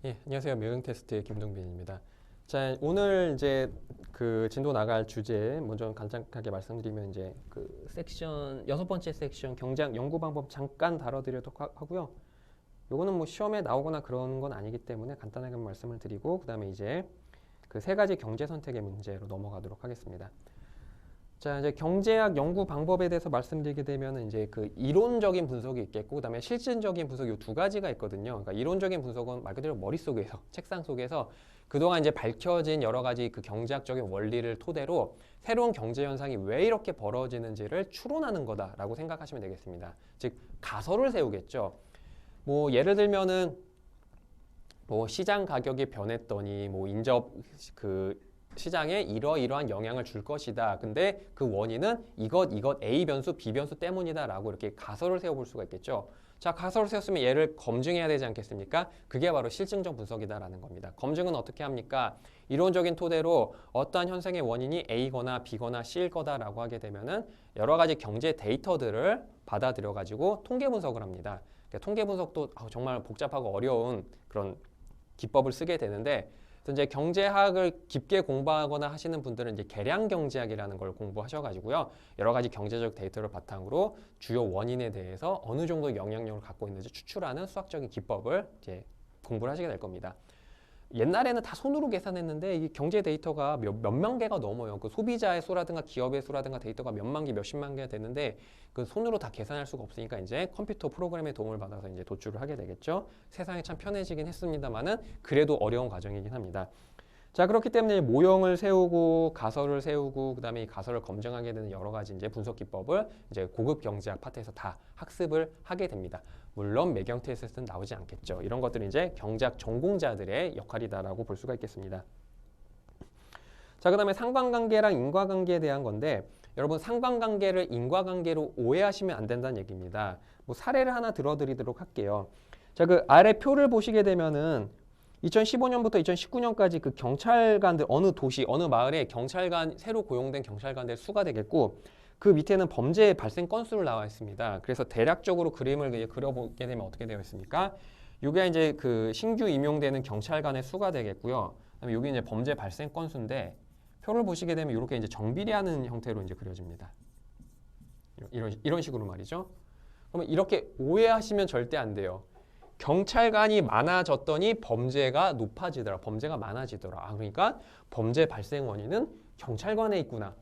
예, 안녕하세요. 매형 테스트의 김동빈입니다. 자, 오늘 이제 그 진도 나갈 주제 먼저 간단하게 말씀드리면 이제 그 섹션 여섯 번째 섹션 경제학 연구 방법 잠깐 다뤄드리도록 하고요. 요거는 뭐 시험에 나오거나 그런 건 아니기 때문에 간단하게 말씀을 드리고 그다음에 이제 그 세 가지 경제 선택의 문제로 넘어가도록 하겠습니다. 자, 이제 경제학 연구 방법에 대해서 말씀드리게 되면 이제 그 이론적인 분석이 있겠고, 그다음에 실증적인 분석 이 두 가지가 있거든요. 그러니까 이론적인 분석은 말 그대로 머릿속에서, 책상 속에서 그동안 이제 밝혀진 여러 가지 그 경제학적인 원리를 토대로 새로운 경제 현상이 왜 이렇게 벌어지는지를 추론하는 거다라고 생각하시면 되겠습니다. 즉, 가설을 세우겠죠. 뭐 예를 들면은 뭐 시장 가격이 변했더니 뭐 인접 그 시장에 이러이러한 영향을 줄 것이다. 근데 그 원인은 이것 A 변수, B 변수 때문이다라고 이렇게 가설을 세워볼 수가 있겠죠. 자, 가설을 세웠으면 얘를 검증해야 되지 않겠습니까? 그게 바로 실증적 분석이다라는 겁니다. 검증은 어떻게 합니까? 이론적인 토대로 어떠한 현상의 원인이 A거나 B거나 C일 거다라고 하게 되면은 여러 가지 경제 데이터들을 받아들여 가지고 통계 분석을 합니다. 그러니까 통계 분석도 정말 복잡하고 어려운 그런 기법을 쓰게 되는데, 이제 경제학을 깊게 공부하거나 하시는 분들은 이제 계량 경제학이라는 걸 공부하셔가지고요, 여러 가지 경제적 데이터를 바탕으로 주요 원인에 대해서 어느 정도 영향력을 갖고 있는지 추출하는 수학적인 기법을 이제 공부를 하시게 될 겁니다. 옛날에는 다 손으로 계산했는데 이 경제 데이터가 몇만 개가 넘어요. 그 소비자의 수라든가 기업의 수라든가 데이터가 몇만 개, 몇십만 개가 되는데 그 손으로 다 계산할 수가 없으니까 이제 컴퓨터 프로그램의 도움을 받아서 이제 도출을 하게 되겠죠. 세상이 참 편해지긴 했습니다만은 그래도 어려운 과정이긴 합니다. 자, 그렇기 때문에 모형을 세우고 가설을 세우고 그다음에 이 가설을 검증하게 되는 여러 가지 이제 분석 기법을 이제 고급 경제학 파트에서 다 학습을 하게 됩니다. 물론 매경 테스트는 나오지 않겠죠. 이런 것들은 이제 경제학 전공자들의 역할이다라고 볼 수가 있겠습니다. 자, 그다음에 상관관계랑 인과관계에 대한 건데, 여러분 상관관계를 인과관계로 오해하시면 안 된다는 얘기입니다. 뭐 사례를 하나 들어드리도록 할게요. 자, 그 아래 표를 보시게 되면은 2015년부터 2019년까지 그 경찰관들 어느 도시 어느 마을에 경찰관 새로 고용된 경찰관들 수가 되겠고, 그 밑에는 범죄 발생 건수를 나와 있습니다. 그래서 대략적으로 그림을 그려보게 되면 어떻게 되어 있습니까? 이게 이제 그 신규 임용되는 경찰관의 수가 되겠고요. 그다음에 여기 이제 범죄 발생 건수인데, 표를 보시게 되면 이렇게 이제 정비례하는 형태로 이제 그려집니다. 이런 식으로 말이죠. 그러면 이렇게 오해하시면 절대 안 돼요. 경찰관이 많아졌더니 범죄가 높아지더라. 범죄가 많아지더라. 그러니까 범죄 발생 원인은 경찰관에 있구나.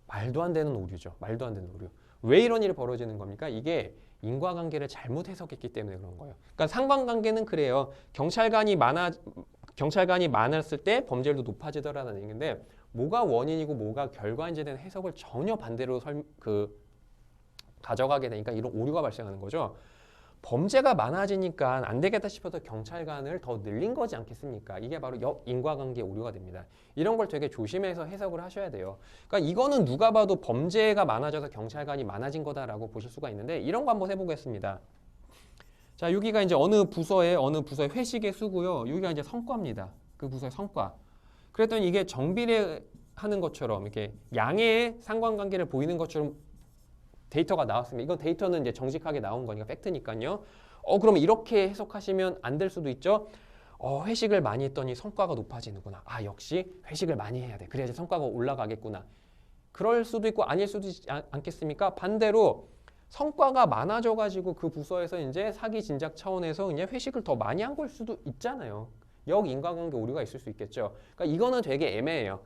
말도 안 되는 오류죠. 말도 안 되는 오류. 왜 이런 일이 벌어지는 겁니까? 이게 인과관계를 잘못 해석했기 때문에 그런 거예요. 그러니까 상관관계는 그래요. 경찰관이 많았을 때 범죄율도 높아지더라는 얘기인데, 뭐가 원인이고 뭐가 결과인지에 대한 해석을 전혀 반대로 가져가게 되니까 이런 오류가 발생하는 거죠. 범죄가 많아지니까 안 되겠다 싶어서 경찰관을 더 늘린 거지 않겠습니까? 이게 바로 역인과관계 오류가 됩니다. 이런 걸 되게 조심해서 해석을 하셔야 돼요. 그러니까 이거는 누가 봐도 범죄가 많아져서 경찰관이 많아진 거다라고 보실 수가 있는데, 이런 거 한번 해보겠습니다. 자, 여기가 이제 어느 부서의 회식의 수고요. 여기가 이제 성과입니다. 그 부서의 성과. 그랬더니 이게 정비례하는 것처럼 이렇게 양의 상관관계를 보이는 것처럼 데이터가 나왔습니다. 이건 데이터는 이제 정직하게 나온 거니까 팩트니까요. 그러면 이렇게 해석하시면 안 될 수도 있죠. 회식을 많이 했더니 성과가 높아지는구나. 역시 회식을 많이 해야 돼. 그래야지 성과가 올라가겠구나. 그럴 수도 있고 아닐 수도 있지 않겠습니까? 반대로 성과가 많아져가지고 그 부서에서 이제 사기 진작 차원에서 이제 회식을 더 많이 한 걸 수도 있잖아요. 역인과관계 오류가 있을 수 있겠죠. 그러니까 이거는 되게 애매해요.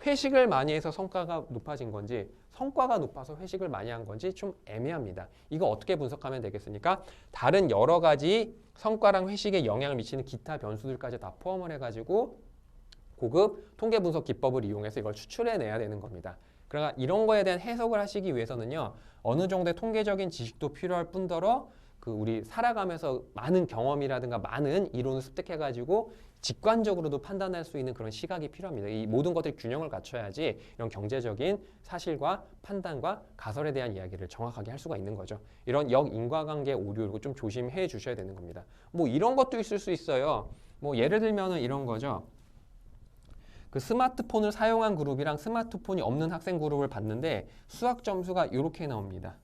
회식을 많이 해서 성과가 높아진 건지 성과가 높아서 회식을 많이 한 건지 좀 애매합니다. 이거 어떻게 분석하면 되겠습니까? 다른 여러 가지 성과랑 회식에 영향을 미치는 기타 변수들까지 다 포함을 해가지고 고급 통계 분석 기법을 이용해서 이걸 추출해내야 되는 겁니다. 그러니까 이런 거에 대한 해석을 하시기 위해서는요, 어느 정도의 통계적인 지식도 필요할 뿐더러 그 우리 살아가면서 많은 경험이라든가 많은 이론을 습득해가지고 직관적으로도 판단할 수 있는 그런 시각이 필요합니다. 이 모든 것들이 균형을 갖춰야지 이런 경제적인 사실과 판단과 가설에 대한 이야기를 정확하게 할 수가 있는 거죠. 이런 역인과관계 오류 좀 조심해 주셔야 되는 겁니다. 뭐 이런 것도 있을 수 있어요. 뭐 예를 들면은 이런 거죠. 그 스마트폰을 사용한 그룹이랑 스마트폰이 없는 학생 그룹을 봤는데 수학 점수가 이렇게 나옵니다.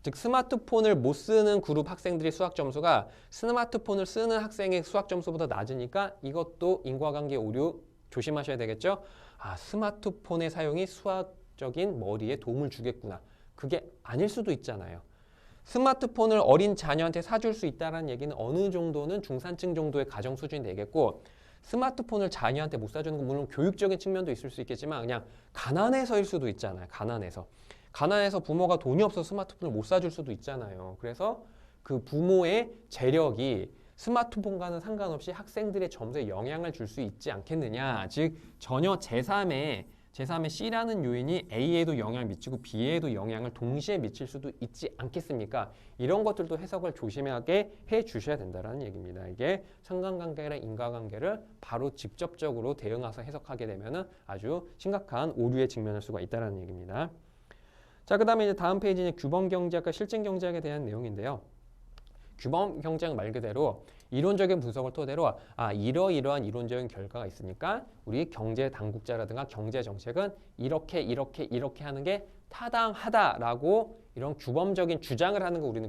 즉 스마트폰을 못 쓰는 그룹 학생들의 수학 점수가 스마트폰을 쓰는 학생의 수학 점수보다 낮으니까 이것도 인과관계 오류 조심하셔야 되겠죠. 아, 스마트폰의 사용이 수학적인 머리에 도움을 주겠구나. 그게 아닐 수도 있잖아요. 스마트폰을 어린 자녀한테 사줄 수 있다는 얘기는 어느 정도는 중산층 정도의 가정 수준이 되겠고, 스마트폰을 자녀한테 못 사주는 건 물론 교육적인 측면도 있을 수 있겠지만 그냥 가난해서일 수도 있잖아요. 가난해서 부모가 돈이 없어서 스마트폰을 못 사줄 수도 있잖아요. 그래서 그 부모의 재력이 스마트폰과는 상관없이 학생들의 점수에 영향을 줄 수 있지 않겠느냐. 즉 전혀 제3의 C라는 요인이 A에도 영향을 미치고 B에도 영향을 동시에 미칠 수도 있지 않겠습니까? 이런 것들도 해석을 조심하게 해 주셔야 된다는 얘기입니다. 이게 상관관계랑 인과관계를 바로 직접적으로 대응해서 해석하게 되면 아주 심각한 오류에 직면할 수가 있다는 얘기입니다. 자, 그 다음에 이제 다음 페이지는 규범경제학과 실증경제학에 대한 내용인데요. 규범경제학 말 그대로 이론적인 분석을 토대로 이러이러한 이론적인 결과가 있으니까 우리 경제 당국자라든가 경제 정책은 이렇게 하는 게 타당하다라고 이런 규범적인 주장을 하는 거 우리는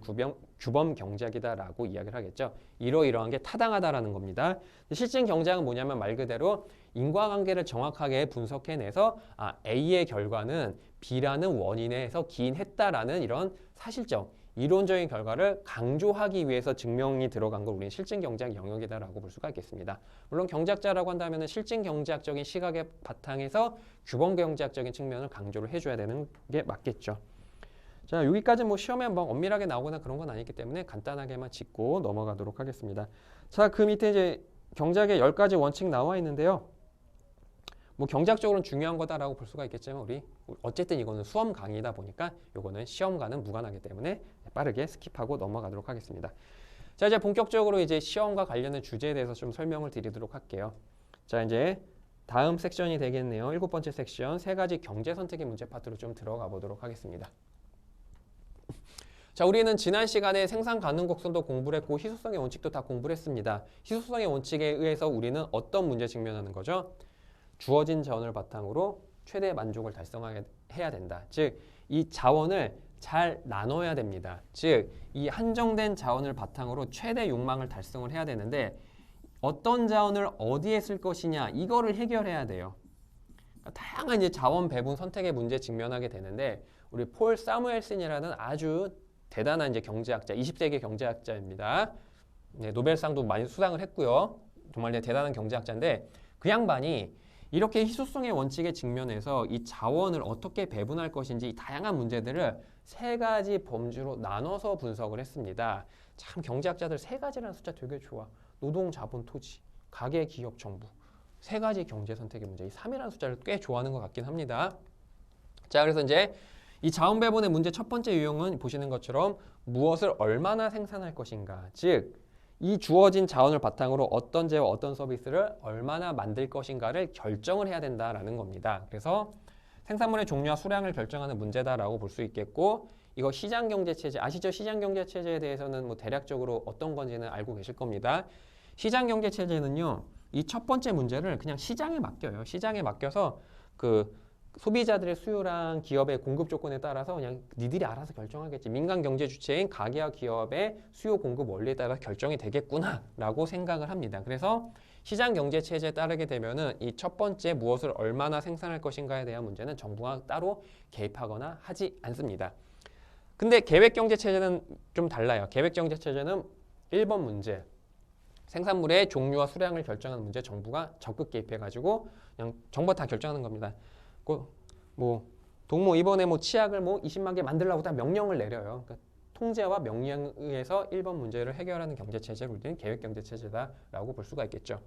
규범 경제학이다라고 이야기를 하겠죠. 이러이러한 게 타당하다라는 겁니다. 실증 경제학은 뭐냐면 말 그대로 인과관계를 정확하게 분석해내서 A의 결과는 B라는 원인에서 기인했다라는 이런 사실적 이론적인 결과를 강조하기 위해서 증명이 들어간 걸 우리는 실증 경제학 영역이다라고 볼 수가 있겠습니다. 물론 경제학자라고 한다면 실증 경제학적인 시각의 바탕에서 규범 경제학적인 측면을 강조를 해줘야 되는 게 맞겠죠. 자, 여기까지 뭐 시험에 한번 엄밀하게 나오거나 그런 건 아니기 때문에 간단하게만 짚고 넘어가도록 하겠습니다. 자, 그 밑에 이제 경제학의 10가지 원칙 나와 있는데요. 뭐 경제학적으로는 중요한 거다라고 볼 수가 있겠지만 우리 어쨌든 이거는 수험 강의다 보니까 이거는 시험과는 무관하기 때문에 빠르게 스킵하고 넘어가도록 하겠습니다. 자, 이제 본격적으로 이제 시험과 관련된 주제에 대해서 좀 설명을 드리도록 할게요. 자, 이제 다음 섹션이 되겠네요. 7번째 섹션 3가지 경제 선택의 문제 파트로 좀 들어가 보도록 하겠습니다. 자, 우리는 지난 시간에 생산 가능 곡선도 공부를 했고 희소성의 원칙도 다 공부를 했습니다. 희소성의 원칙에 의해서 우리는 어떤 문제 직면하는 거죠? 주어진 자원을 바탕으로 최대 만족을 달성해야 된다. 즉, 이 자원을 잘 나눠야 됩니다. 즉, 이 한정된 자원을 바탕으로 최대 욕망을 달성을 해야 되는데 어떤 자원을 어디에 쓸 것이냐 이거를 해결해야 돼요. 그러니까 다양한 이제 자원 배분 선택의 문제에 직면하게 되는데 우리 폴 사무엘슨이라는 아주 대단한 이제 경제학자, 20세기 경제학자입니다. 네, 노벨상도 많이 수상을 했고요. 정말 대단한 경제학자인데 그 양반이 이렇게 희소성의 원칙에 직면해서 이 자원을 어떻게 배분할 것인지 이 다양한 문제들을 3가지 범주로 나눠서 분석을 했습니다. 참 경제학자들 3가지라는 숫자 되게 좋아. 노동, 자본, 토지, 가계, 기업, 정부. 3가지 경제 선택의 문제. 이 3이라는 숫자를 꽤 좋아하는 것 같긴 합니다. 자, 그래서 이제 이 자원 배분의 문제 첫 번째 유형은 보시는 것처럼 무엇을 얼마나 생산할 것인가. 즉, 이 주어진 자원을 바탕으로 어떤 재와 어떤 서비스를 얼마나 만들 것인가를 결정을 해야 된다라는 겁니다. 그래서 생산물의 종류와 수량을 결정하는 문제다라고 볼 수 있겠고 이거 시장경제체제 아시죠? 시장경제체제에 대해서는 뭐 대략적으로 어떤 건지는 알고 계실 겁니다. 시장경제체제는요. 이 첫 번째 문제를 그냥 시장에 맡겨요. 시장에 맡겨서 그 소비자들의 수요랑 기업의 공급 조건에 따라서 그냥 니들이 알아서 결정하겠지. 민간 경제 주체인 가게와 기업의 수요 공급 원리에 따라 결정이 되겠구나라고 생각을 합니다. 그래서 시장 경제 체제에 따르게 되면은 이 첫 번째 무엇을 얼마나 생산할 것인가에 대한 문제는 정부가 따로 개입하거나 하지 않습니다. 근데 계획 경제 체제는 좀 달라요. 계획 경제 체제는 1번 문제. 생산물의 종류와 수량을 결정하는 문제 정부가 적극 개입해가지고 그냥 정부가 다 결정하는 겁니다. 뭐 동모 이번에 뭐 치약을 뭐 20만 개 만들라고 다 명령을 내려요. 그러니까 통제와 명령에 의해서 1번 문제를 해결하는 경제체제를 우리는 계획경제체제다라고 볼 수가 있겠죠.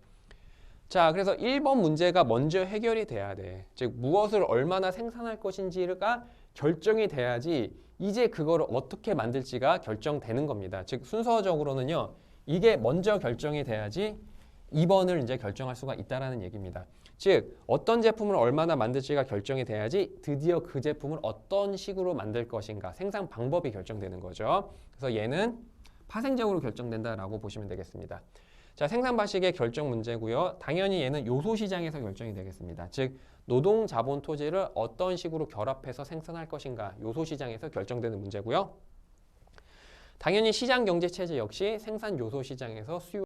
자, 그래서 1번 문제가 먼저 해결이 돼야 돼. 즉 무엇을 얼마나 생산할 것인지가 결정이 돼야지 이제 그거를 어떻게 만들지가 결정되는 겁니다. 즉 순서적으로는요. 이게 먼저 결정이 돼야지 2번을 이제 결정할 수가 있다라는 얘기입니다. 즉 어떤 제품을 얼마나 만들지가 결정이 돼야지 드디어 그 제품을 어떤 식으로 만들 것인가 생산 방법이 결정되는 거죠. 그래서 얘는 파생적으로 결정된다라고 보시면 되겠습니다. 자, 생산 방식의 결정 문제고요. 당연히 얘는 요소 시장에서 결정이 되겠습니다. 즉 노동, 자본, 토지를 어떤 식으로 결합해서 생산할 것인가 요소 시장에서 결정되는 문제고요. 당연히 시장 경제 체제 역시 생산 요소 시장에서 수요